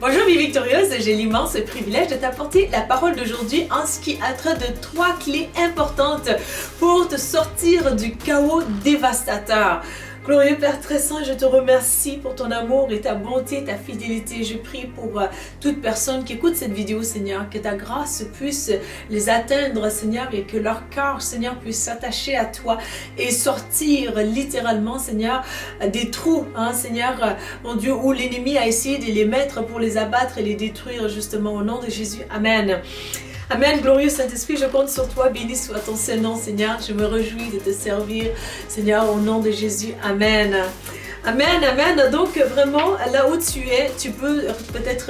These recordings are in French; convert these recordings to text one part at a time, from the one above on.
Bonjour vie victorieuse, j'ai l'immense privilège de t'apporter la parole d'aujourd'hui en ce qui a trait de 3 clés importantes pour te sortir du chaos dévastateur. Glorieux Père très saint, je te remercie pour ton amour et ta bonté, ta fidélité. Je prie pour toute personne qui écoute cette vidéo, Seigneur, que ta grâce puisse les atteindre, Seigneur, et que leur cœur, Seigneur, puisse s'attacher à toi et sortir littéralement, Seigneur, des trous, Seigneur, mon Dieu, où l'ennemi a essayé de les mettre pour les abattre et les détruire, justement, au nom de Jésus. Amen. Amen, glorieux Saint-Esprit, je compte sur toi, béni soit ton Saint-Nom, Seigneur, je me réjouis de te servir, Seigneur, au nom de Jésus, Amen. Amen, amen. Donc vraiment, là où tu es, tu peux peut-être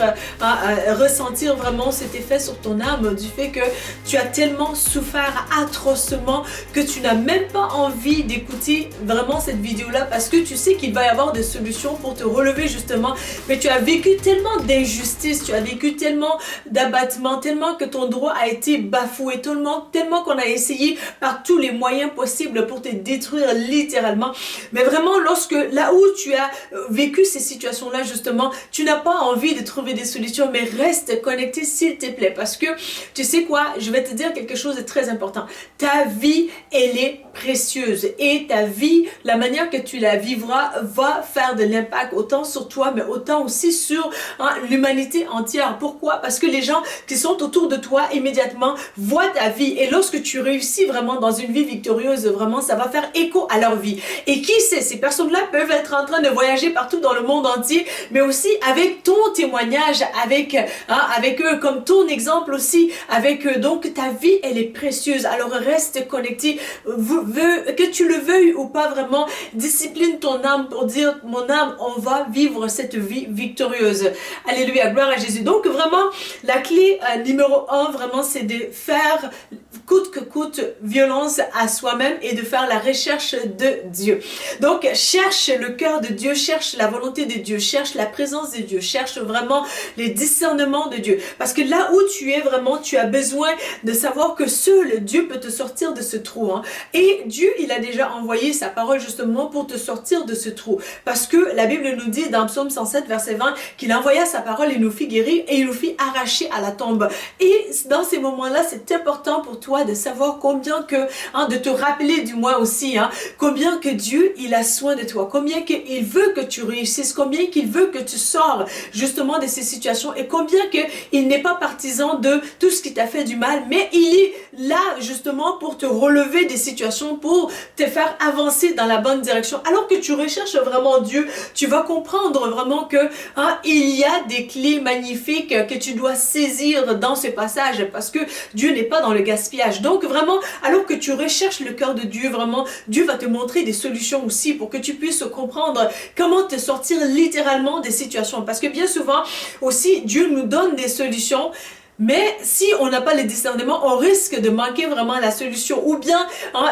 ressentir vraiment cet effet sur ton âme du fait que tu as tellement souffert atrocement que tu n'as même pas envie d'écouter vraiment cette vidéo-là parce que tu sais qu'il va y avoir des solutions pour te relever justement. Mais tu as vécu tellement d'injustice, tu as vécu tellement d'abattement, tellement que ton droit a été bafoué, tellement qu'on a essayé par tous les moyens possibles pour te détruire littéralement. Mais vraiment, lorsque là où tu as vécu ces situations-là, justement, tu n'as pas envie de trouver des solutions, mais reste connecté, s'il te plaît, parce que, tu sais quoi, je vais te dire quelque chose de très important. Ta vie, elle est précieuse, et ta vie, la manière que tu la vivras, va faire de l'impact autant sur toi, mais autant aussi sur l'humanité entière. Pourquoi? Parce que les gens qui sont autour de toi, immédiatement, voient ta vie, et lorsque tu réussis vraiment dans une vie victorieuse, vraiment, ça va faire écho à leur vie. Et qui sait, ces personnes-là peuvent être en train de voyager partout dans le monde entier, mais aussi avec ton témoignage, avec eux, comme ton exemple aussi, avec eux. Donc ta vie, elle est précieuse. Alors reste connecté, que tu le veuilles ou pas vraiment, discipline ton âme pour dire, mon âme, on va vivre cette vie victorieuse. Alléluia, gloire à Jésus. Donc vraiment, la clé numéro 1, vraiment, c'est de faire coûte que coûte violence à soi-même et de faire la recherche de Dieu. Donc cherche le cœur de Dieu, cherche la volonté de Dieu, cherche la présence de Dieu, cherche vraiment les discernements de Dieu. Parce que là où tu es vraiment, tu as besoin de savoir que seul Dieu peut te sortir de ce trou. Et Dieu, il a déjà envoyé sa parole justement pour te sortir de ce trou. Parce que la Bible nous dit dans Psaume 107, verset 20, qu'il envoya sa parole et nous fit guérir et il nous fit arracher à la tombe. Et dans ces moments-là, c'est important pour toi de savoir combien que, de te rappeler du moins aussi, combien que Dieu, il a soin de toi, combien qu'il veut que tu réussisses, combien qu'il veut que tu sors justement de ces situations et combien qu'il n'est pas partisan de tout ce qui t'a fait du mal, mais il est là justement pour te relever des situations, pour te faire avancer dans la bonne direction. Alors que tu recherches vraiment Dieu, tu vas comprendre vraiment que il y a des clés magnifiques que tu dois saisir dans ce passage parce que Dieu n'est pas dans le gaspillage. Donc vraiment, alors que tu recherches le cœur de Dieu, vraiment, Dieu va te montrer des solutions aussi pour que tu puisses comprendre comment te sortir littéralement des situations. Parce que bien souvent aussi, Dieu nous donne des solutions, mais si on n'a pas le discernement, on risque de manquer vraiment la solution. Ou bien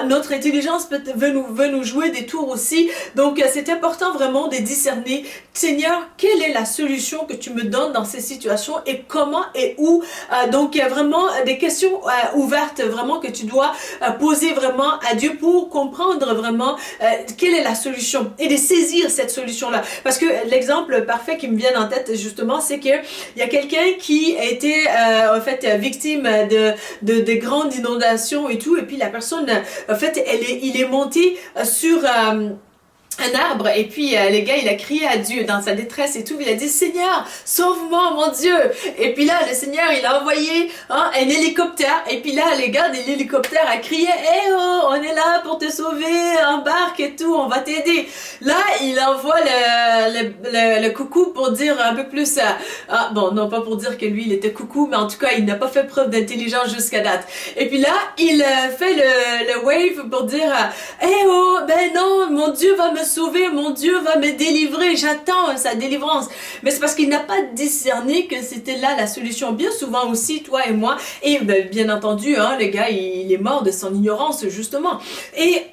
notre intelligence veut nous jouer des tours aussi. Donc c'est important vraiment de discerner, Seigneur, quelle est la solution que tu me donnes dans ces situations et comment et où. Donc il y a vraiment des questions ouvertes vraiment que tu dois poser vraiment à Dieu pour comprendre vraiment quelle est la solution et de saisir cette solution-là. Parce que l'exemple parfait qui me vient en tête justement, c'est qu'il y a quelqu'un qui a été en fait victime de grandes inondations et tout, et puis la personne en fait il est monté sur un arbre et puis le gars il a crié à Dieu dans sa détresse et tout, il a dit Seigneur sauve-moi mon Dieu, et puis là le Seigneur il a envoyé un hélicoptère et puis là les gars de l'hélicoptère a crié eh oh on est là pour te sauver, embarque et tout, on va t'aider. Là il envoie le coucou pour dire un peu plus bon non pas pour dire que lui il était coucou, mais en tout cas il n'a pas fait preuve d'intelligence jusqu'à date. Et puis là il fait le wave pour dire eh oh ben non mon Dieu va me sauver, mon Dieu va me délivrer, j'attends sa délivrance. Mais c'est parce qu'il n'a pas discerné que c'était là la solution. Bien souvent aussi, toi et moi, et bien entendu, le gars, il est mort de son ignorance, justement. Et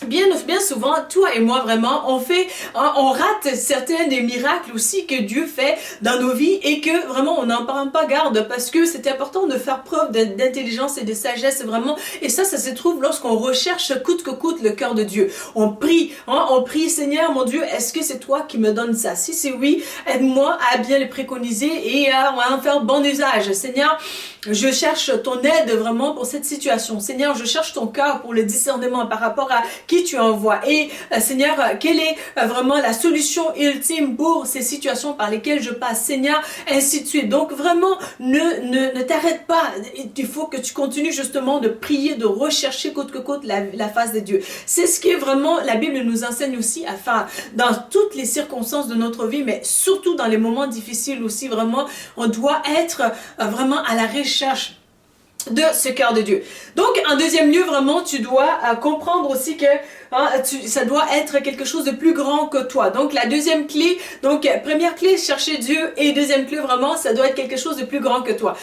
Bien souvent, toi et moi vraiment, on rate certains des miracles aussi que Dieu fait dans nos vies et que vraiment on n'en prend pas garde parce que c'est important de faire preuve d'intelligence et de sagesse vraiment. Et ça se trouve lorsqu'on recherche coûte que coûte le cœur de Dieu. On prie, Seigneur mon Dieu, est-ce que c'est toi qui me donnes ça? Si c'est oui, aide-moi à bien le préconiser et à en faire bon usage. Seigneur, je cherche ton aide vraiment pour cette situation. Seigneur, je cherche ton cœur pour le discernement par rapport à qui tu envoies. Et Seigneur, quelle est vraiment la solution ultime pour ces situations par lesquelles je passe? Seigneur, ainsi de suite. Donc vraiment, ne t'arrête pas. Il faut que tu continues justement de prier, de rechercher coûte que coûte la face de Dieu. C'est ce que vraiment la Bible nous enseigne aussi à faire dans toutes les circonstances de notre vie, mais surtout dans les moments difficiles aussi. Vraiment, on doit être vraiment à la recherche de ce cœur de Dieu. Donc, en deuxième lieu, vraiment, tu dois comprendre aussi que ça doit être quelque chose de plus grand que toi. Donc, la deuxième clé, donc, première clé, chercher Dieu, et deuxième clé, vraiment, ça doit être quelque chose de plus grand que toi.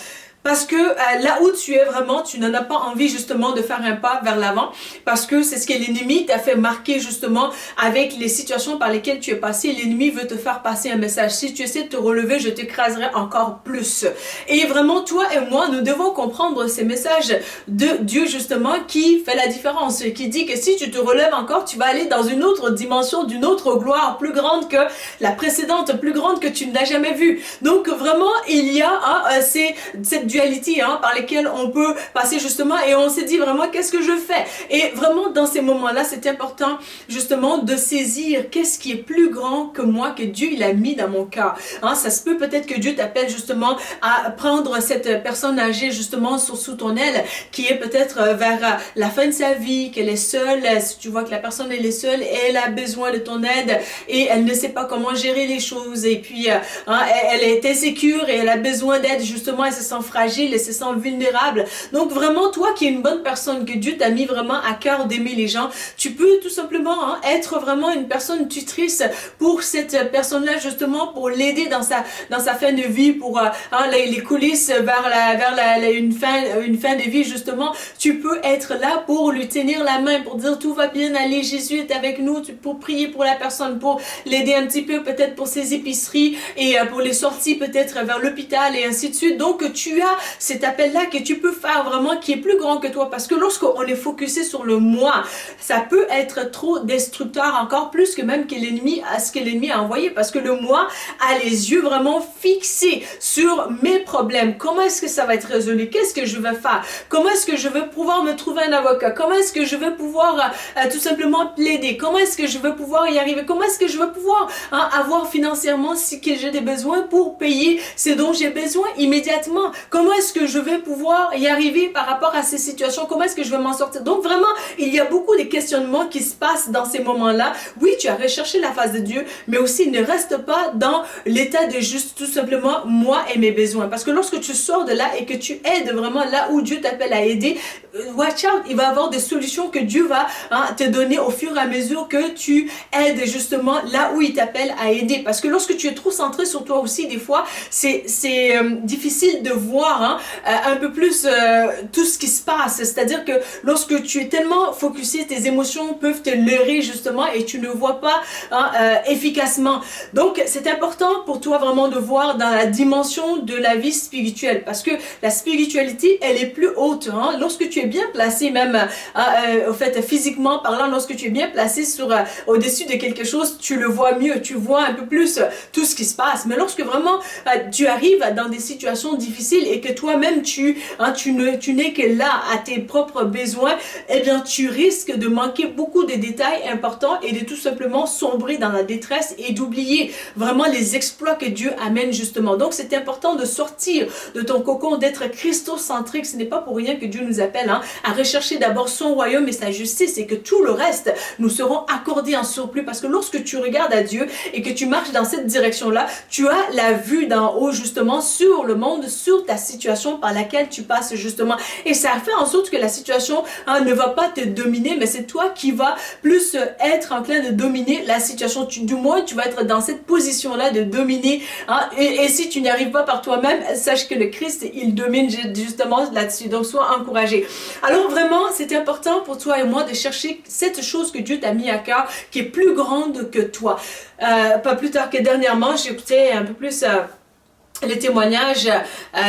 Parce que là où tu es vraiment, tu n'en as pas envie justement de faire un pas vers l'avant parce que c'est ce que l'ennemi t'a fait marquer justement avec les situations par lesquelles tu es passé. L'ennemi veut te faire passer un message. Si tu essaies de te relever, je t'écraserai encore plus. Et vraiment, toi et moi, nous devons comprendre ces messages de Dieu justement qui fait la différence. Qui dit que si tu te relèves encore, tu vas aller dans une autre dimension, d'une autre gloire plus grande que la précédente, plus grande que tu n'as jamais vue. Donc vraiment, il y a cette dualité par lesquelles on peut passer justement et on s'est dit vraiment qu'est-ce que je fais, et vraiment dans ces moments-là c'est important justement de saisir qu'est-ce qui est plus grand que moi, que Dieu il a mis dans mon cœur. Ça se peut peut-être que Dieu t'appelle justement à prendre cette personne âgée justement sous ton aile qui est peut-être vers la fin de sa vie, qu'elle est seule. Si tu vois que la personne elle est seule, elle a besoin de ton aide et elle ne sait pas comment gérer les choses et puis elle est insécure et elle a besoin d'aide justement, elle se sent fragile, elle se sent vulnérable. Donc vraiment, toi qui es une bonne personne, que Dieu t'a mis vraiment à cœur d'aimer les gens, tu peux tout simplement être vraiment une personne tutrice pour cette personne-là justement, pour l'aider dans sa fin de vie, pour les coulisses vers une fin de vie justement. Tu peux être là pour lui tenir la main, pour dire tout va bien aller, Jésus est avec nous, pour prier pour la personne, pour l'aider un petit peu peut-être pour ses épiceries et pour les sorties peut-être vers l'hôpital et ainsi de suite. Donc tu as cet appel-là que tu peux faire vraiment qui est plus grand que toi, parce que lorsqu'on est focusé sur le moi, ça peut être trop destructeur, encore plus que même ce que l'ennemi a envoyé, parce que le moi a les yeux vraiment fixés sur mes problèmes. Comment est-ce que ça va être résolu? Qu'est-ce que je vais faire? Comment est-ce que je vais pouvoir me trouver un avocat? Comment est-ce que je vais pouvoir tout simplement plaider? Comment est-ce que je vais pouvoir y arriver? Comment est-ce que je vais pouvoir avoir financièrement si que j'ai des besoins pour payer ce dont j'ai besoin immédiatement? Comment est-ce que je vais pouvoir y arriver par rapport à ces situations? Comment est-ce que je vais m'en sortir? Donc vraiment, il y a beaucoup de questionnements qui se passent dans ces moments-là. Oui, tu as recherché la face de Dieu, mais aussi ne reste pas dans l'état de juste tout simplement moi et mes besoins. Parce que lorsque tu sors de là et que tu aides vraiment là où Dieu t'appelle à aider, watch out, il va y avoir des solutions que Dieu va te donner au fur et à mesure que tu aides justement là où il t'appelle à aider. Parce que lorsque tu es trop centré sur toi aussi, des fois, c'est difficile de voir un peu plus tout ce qui se passe. C'est-à-dire que lorsque tu es tellement focusé, tes émotions peuvent te leurrer justement et tu ne vois pas efficacement. Donc c'est important pour toi vraiment de voir dans la dimension de la vie spirituelle, parce que la spiritualité elle est plus haute. Lorsque tu es bien placé, même au fait physiquement parlant, lorsque tu es bien placé au-dessus de quelque chose, tu le vois mieux, tu vois un peu plus tout ce qui se passe. Mais lorsque vraiment tu arrives dans des situations difficiles et que toi-même tu n'es que là à tes propres besoins, eh bien tu risques de manquer beaucoup de détails importants et de tout simplement sombrer dans la détresse et d'oublier vraiment les exploits que Dieu amène justement. Donc c'est important de sortir de ton cocon, d'être christocentrique. Ce n'est pas pour rien que Dieu nous appelle à rechercher d'abord son royaume et sa justice, et que tout le reste nous seront accordés en surplus. Parce que lorsque tu regardes à Dieu et que tu marches dans cette direction-là, tu as la vue d'en haut justement sur le monde, sur ta situation par laquelle tu passes justement. Et ça fait en sorte que la situation ne va pas te dominer, mais c'est toi qui vas plus être enclin de dominer la situation. Du moins, tu vas être dans cette position-là de dominer. Et si tu n'y arrives pas par toi-même, sache que le Christ, il domine justement là-dessus. Donc, sois encouragé. Alors, vraiment, c'est important pour toi et moi de chercher cette chose que Dieu t'a mis à cœur, qui est plus grande que toi. Pas plus tard que dernièrement, j'écoutais un peu plus le témoignage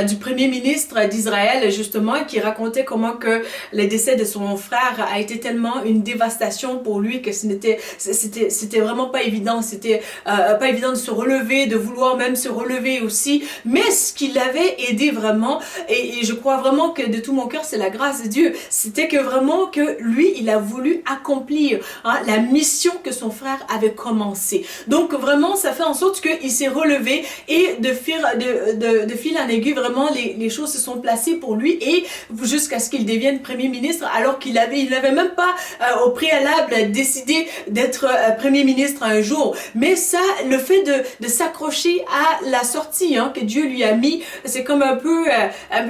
du premier ministre d'Israël, justement, qui racontait comment que le décès de son frère a été tellement une dévastation pour lui que c'était vraiment pas évident. C'était pas évident de se relever, de vouloir même se relever aussi. Mais ce qui l'avait aidé vraiment, et je crois vraiment que de tout mon cœur, c'est la grâce de Dieu, c'était que vraiment que lui, il a voulu accomplir la mission que son frère avait commencé. Donc vraiment, ça fait en sorte qu'il s'est relevé et de fil en aiguille, vraiment, les choses se sont placées pour lui et jusqu'à ce qu'il devienne premier ministre, alors qu'il n'avait même pas au préalable décidé d'être premier ministre un jour. Mais ça, le fait de s'accrocher à la sortie que Dieu lui a mis, c'est comme un peu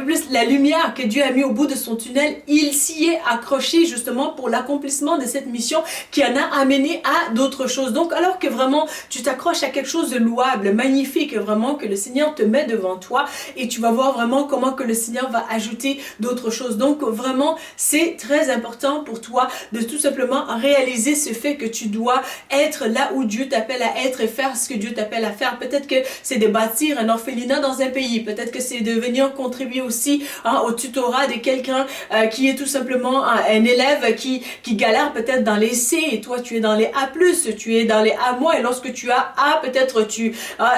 plus la lumière que Dieu a mis au bout de son tunnel. Il s'y est accroché justement pour l'accomplissement de cette mission qui en a amené à d'autres choses. Donc, alors que vraiment, tu t'accroches à quelque chose de louable, magnifique, vraiment, que le Seigneur te met devant toi et tu vas voir vraiment comment que le Seigneur va ajouter d'autres choses. Donc vraiment, c'est très important pour toi de tout simplement réaliser ce fait que tu dois être là où Dieu t'appelle à être et faire ce que Dieu t'appelle à faire. Peut-être que c'est de bâtir un orphelinat dans un pays. Peut-être que c'est de venir contribuer aussi au tutorat de quelqu'un qui est tout simplement un élève qui galère peut-être dans les C et toi tu es dans les A+, tu es dans les A-, et lorsque tu as A, peut-être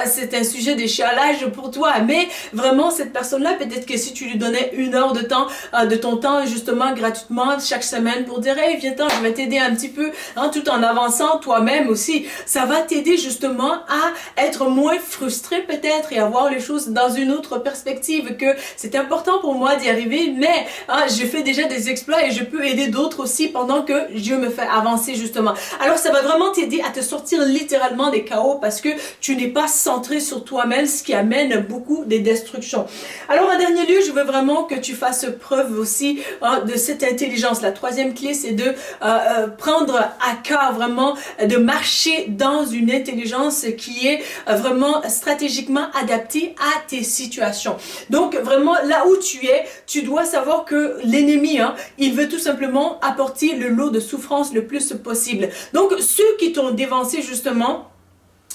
c'est un sujet d'échialage pour toi, mais vraiment cette personne-là, peut-être que si tu lui donnais 1 heure de temps, de ton temps justement gratuitement chaque semaine pour dire hey viens-t'en, je vais t'aider un petit peu, tout en avançant toi-même aussi, ça va t'aider justement à être moins frustré peut-être et à voir les choses dans une autre perspective, que c'est important pour moi d'y arriver, mais je fais déjà des exploits et je peux aider d'autres aussi pendant que Dieu me fait avancer justement. Alors ça va vraiment t'aider à te sortir littéralement des chaos parce que tu n'es pas centré sur toi-même, ce qui amène beaucoup de destruction. Alors en dernier lieu, je veux vraiment que tu fasses preuve aussi de cette intelligence. La troisième clé, c'est de prendre à cœur vraiment de marcher dans une intelligence qui est vraiment stratégiquement adaptée à tes situations. Donc vraiment là où tu es, tu dois savoir que l'ennemi, il veut tout simplement apporter le lot de souffrance le plus possible. Donc ceux qui t'ont dévancé justement,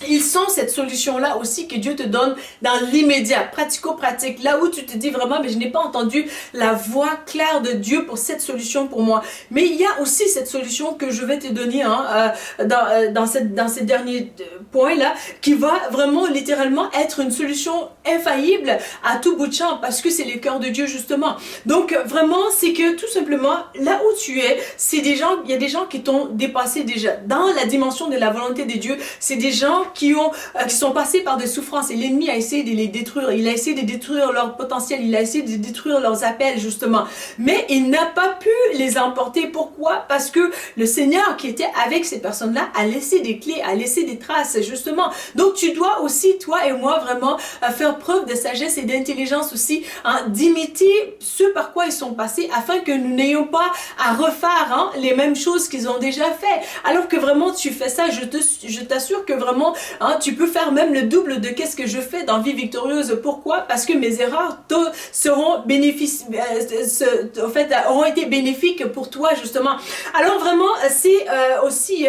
ils sont cette solution-là aussi que Dieu te donne dans l'immédiat, pratico-pratique, là où tu te dis vraiment, mais je n'ai pas entendu la voix claire de Dieu pour cette solution pour moi. Mais il y a aussi cette solution que je vais te donner dans ces derniers points-là, qui va vraiment littéralement être une solution infaillible à tout bout de champ, parce que c'est le cœur de Dieu justement. Donc vraiment, c'est que tout simplement, là où tu es, c'est des gens, il y a des gens qui t'ont dépassé déjà. Dans la dimension de la volonté de Dieu, c'est des gens qui sont passés par des souffrances et l'ennemi a essayé de les détruire. Il a essayé de détruire leur potentiel, il a essayé de détruire leurs appels justement. Mais il n'a pas pu les emporter. Pourquoi? Parce que le Seigneur qui était avec ces personnes-là a laissé des clés, a laissé des traces justement. Donc tu dois aussi, toi et moi, vraiment faire preuve de sagesse et d'intelligence aussi, d'imiter ce par quoi ils sont passés afin que nous n'ayons pas à refaire les mêmes choses qu'ils ont déjà fait. Alors que vraiment tu fais ça, je t'assure que vraiment tu peux faire même le double de qu'est-ce que je fais dans Vie Victorieuse. Pourquoi? Parce que mes erreurs auront été bénéfiques pour toi justement. Alors vraiment, c'est aussi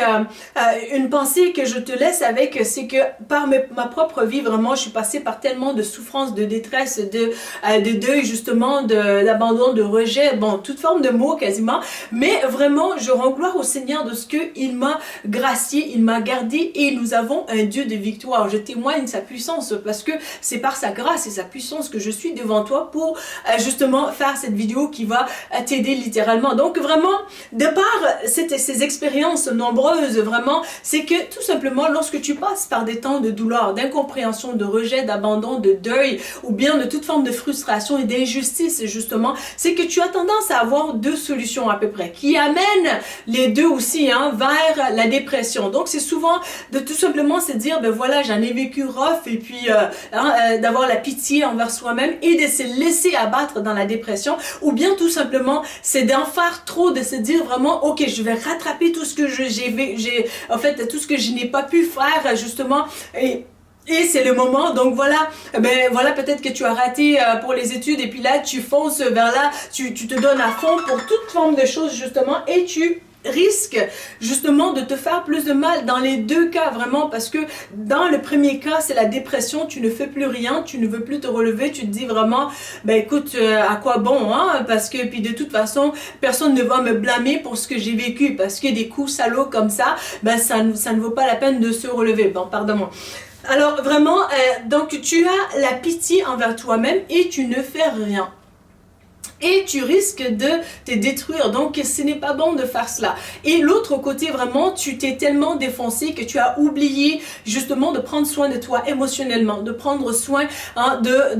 une pensée que je te laisse avec, c'est que par ma propre vie, vraiment, je suis passée par tellement de souffrances, de détresse, de deuil justement, d'abandon, de rejet, bon, toute forme de mots quasiment, mais vraiment, je rends gloire au Seigneur de ce qu'il m'a gracié, il m'a gardé et nous avons un Dieu de victoire. Je témoigne sa puissance parce que c'est par sa grâce et sa puissance que je suis devant toi pour justement faire cette vidéo qui va t'aider littéralement. Donc vraiment, de par ces expériences nombreuses, vraiment, c'est que tout simplement, lorsque tu passes par des temps de douleur, d'incompréhension, de rejet, d'abandon, de deuil, ou bien de toute forme de frustration et d'injustice justement, c'est que tu as tendance à avoir 2 solutions à peu près, qui amènent les deux aussi vers la dépression. Donc c'est souvent de tout simplement se dire, ben voilà, j'en ai vécu rough, et puis d'avoir la pitié envers soi-même et de se laisser abattre dans la dépression, ou bien tout simplement, c'est d'en faire trop, de se dire vraiment, ok, je vais rattraper tout ce que en fait, tout ce que je n'ai pas pu faire, justement, et c'est le moment, donc voilà, ben voilà, peut-être que tu as raté pour les études, et puis là, tu fonces vers là, tu te donnes à fond pour toute forme de choses, justement, et tu risque justement de te faire plus de mal dans les deux cas, vraiment, parce que dans le premier cas, c'est la dépression, tu ne fais plus rien, tu ne veux plus te relever, tu te dis vraiment, ben écoute, à quoi bon, hein, parce que puis de toute façon, personne ne va me blâmer pour ce que j'ai vécu, parce que des coups salauds comme ça, ben ça ne vaut pas la peine de se relever. Bon, pardon-moi. Alors vraiment, donc tu as la pitié envers toi-même et tu ne fais rien. Et tu risques de te détruire. Donc, ce n'est pas bon de faire cela. Et l'autre côté, vraiment, tu t'es tellement défoncé que tu as oublié justement de prendre soin de toi émotionnellement, de prendre soin de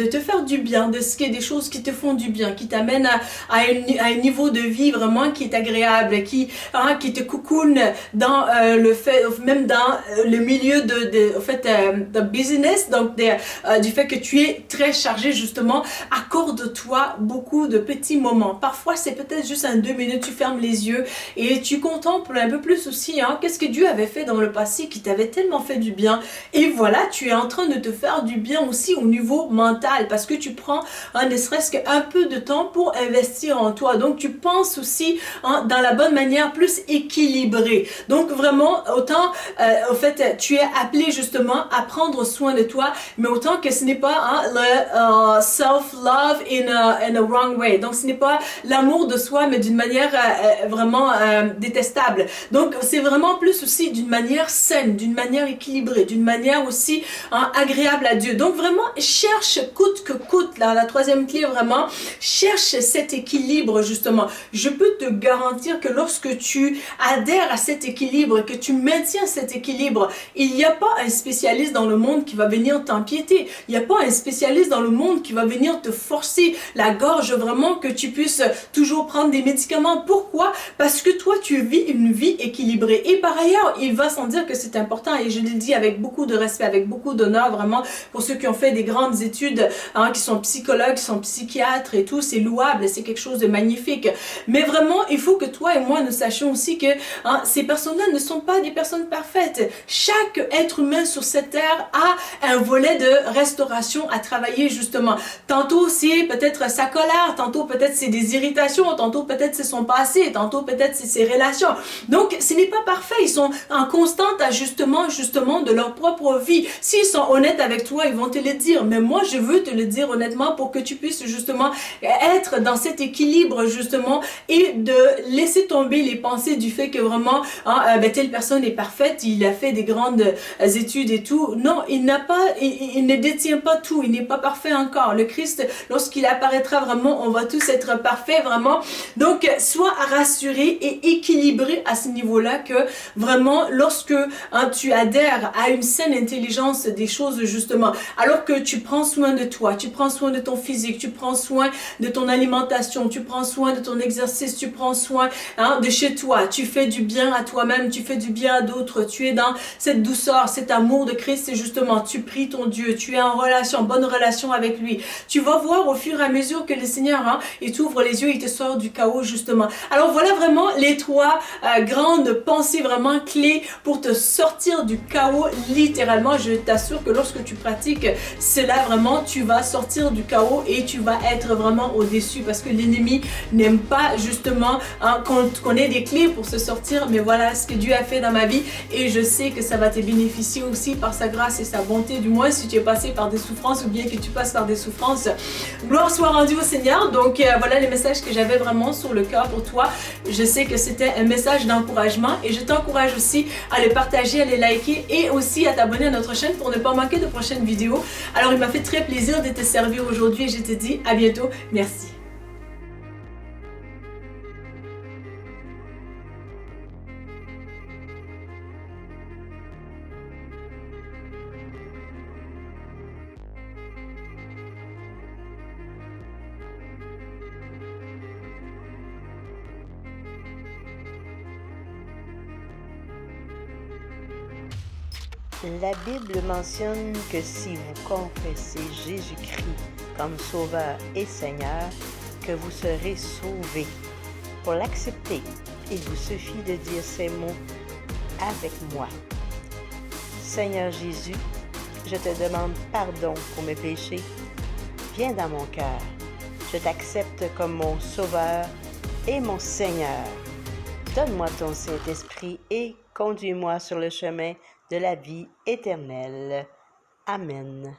te faire du bien, de ce qui est des choses qui te font du bien, qui t'amènent à un niveau de vie vraiment qui est agréable, qui te cocoone dans même dans le milieu de business, donc du fait que tu es très chargé justement. Accorde-toi beaucoup de petits moments. Parfois, c'est peut-être juste 2 minutes, tu fermes les yeux et tu contemples un peu plus aussi, qu'est-ce que Dieu avait fait dans le passé qui t'avait tellement fait du bien. Et voilà, tu es en train de te faire du bien aussi au niveau mental parce que tu prends ne serait-ce qu'un peu de temps pour investir en toi. Donc, tu penses aussi dans la bonne manière, plus équilibrée. Donc, vraiment, autant, tu es appelé justement à prendre soin de toi, mais autant que ce n'est pas le self-love in a wrong way. Donc, ce n'est pas l'amour de soi, mais d'une manière vraiment détestable. Donc, c'est vraiment plus aussi d'une manière saine, d'une manière équilibrée, d'une manière aussi agréable à Dieu. Donc, vraiment, cherche coûte que coûte, là, la troisième clé, vraiment, cherche cet équilibre, justement. Je peux te garantir que lorsque tu adhères à cet équilibre, que tu maintiens cet équilibre, il n'y a pas un spécialiste dans le monde qui va venir t'empiéter. Il n'y a pas un spécialiste dans le monde qui va venir te forcer la gorge, vraiment, que tu puisses toujours prendre des médicaments. Pourquoi? Parce que toi, tu vis une vie équilibrée. Et par ailleurs, il va sans dire que c'est important, et je le dis avec beaucoup de respect, avec beaucoup d'honneur, vraiment, pour ceux qui ont fait des grandes études, qui sont psychologues, qui sont psychiatres et tout, c'est louable, c'est quelque chose de magnifique. Mais vraiment, il faut que toi et moi, nous sachions aussi que ces personnes-là ne sont pas des personnes parfaites. Chaque être humain sur cette terre a un volet de restauration à travailler, justement. Tantôt, c'est peut-être sa colère, tantôt peut-être c'est des irritations, tantôt peut-être c'est son passé, tantôt peut-être c'est ses relations. Donc, ce n'est pas parfait. Ils sont en constant ajustement, justement, de leur propre vie. S'ils sont honnêtes avec toi, ils vont te le dire. Mais moi, je veux te le dire honnêtement pour que tu puisses, justement, être dans cet équilibre, justement, et de laisser tomber les pensées du fait que vraiment, telle personne est parfaite, il a fait des grandes études et tout. Non, il ne détient pas tout. Il n'est pas parfait encore. Le Christ, lorsqu'il apparaîtra vraiment, on va tous être parfaits, vraiment. Donc, sois rassuré et équilibré à ce niveau-là, que vraiment, lorsque tu adhères à une saine intelligence des choses, justement, alors que tu prends soin de toi, tu prends soin de ton physique, tu prends soin de ton alimentation, tu prends soin de ton exercice, tu prends soin de chez toi, tu fais du bien à toi-même, tu fais du bien à d'autres, tu es dans cette douceur, cet amour de Christ, et justement, tu pries ton Dieu, tu es en relation, bonne relation avec lui. Tu vas voir au fur et à mesure que le Seigneur, il t'ouvre les yeux, il te sort du chaos, justement. Alors voilà vraiment les 3 grandes pensées vraiment clés pour te sortir du chaos, littéralement. Je t'assure que lorsque tu pratiques cela, vraiment, tu vas sortir du chaos et tu vas être vraiment au-dessus, parce que l'ennemi n'aime pas, justement, qu'on ait des clés pour se sortir. Mais voilà ce que Dieu a fait dans ma vie, et je sais que ça va te bénéficier aussi par sa grâce et sa bonté, du moins si tu es passé par des souffrances, ou bien que tu passes par des souffrances. Gloire soit rendue au Seigneur. Donc voilà les messages que j'avais vraiment sur le cœur pour toi. Je sais que c'était un message d'encouragement, et je t'encourage aussi à le partager, à le liker, et aussi à t'abonner à notre chaîne pour ne pas manquer de prochaines vidéos. Alors il m'a fait très plaisir de te servir aujourd'hui, et je te dis à bientôt. Merci. La Bible mentionne que si vous confessez Jésus-Christ comme Sauveur et Seigneur, que vous serez sauvés. Pour l'accepter, il vous suffit de dire ces mots avec moi. Seigneur Jésus, je te demande pardon pour mes péchés. Viens dans mon cœur. Je t'accepte comme mon Sauveur et mon Seigneur. Donne-moi ton Saint-Esprit et conduis-moi sur le chemin de la vie éternelle. Amen.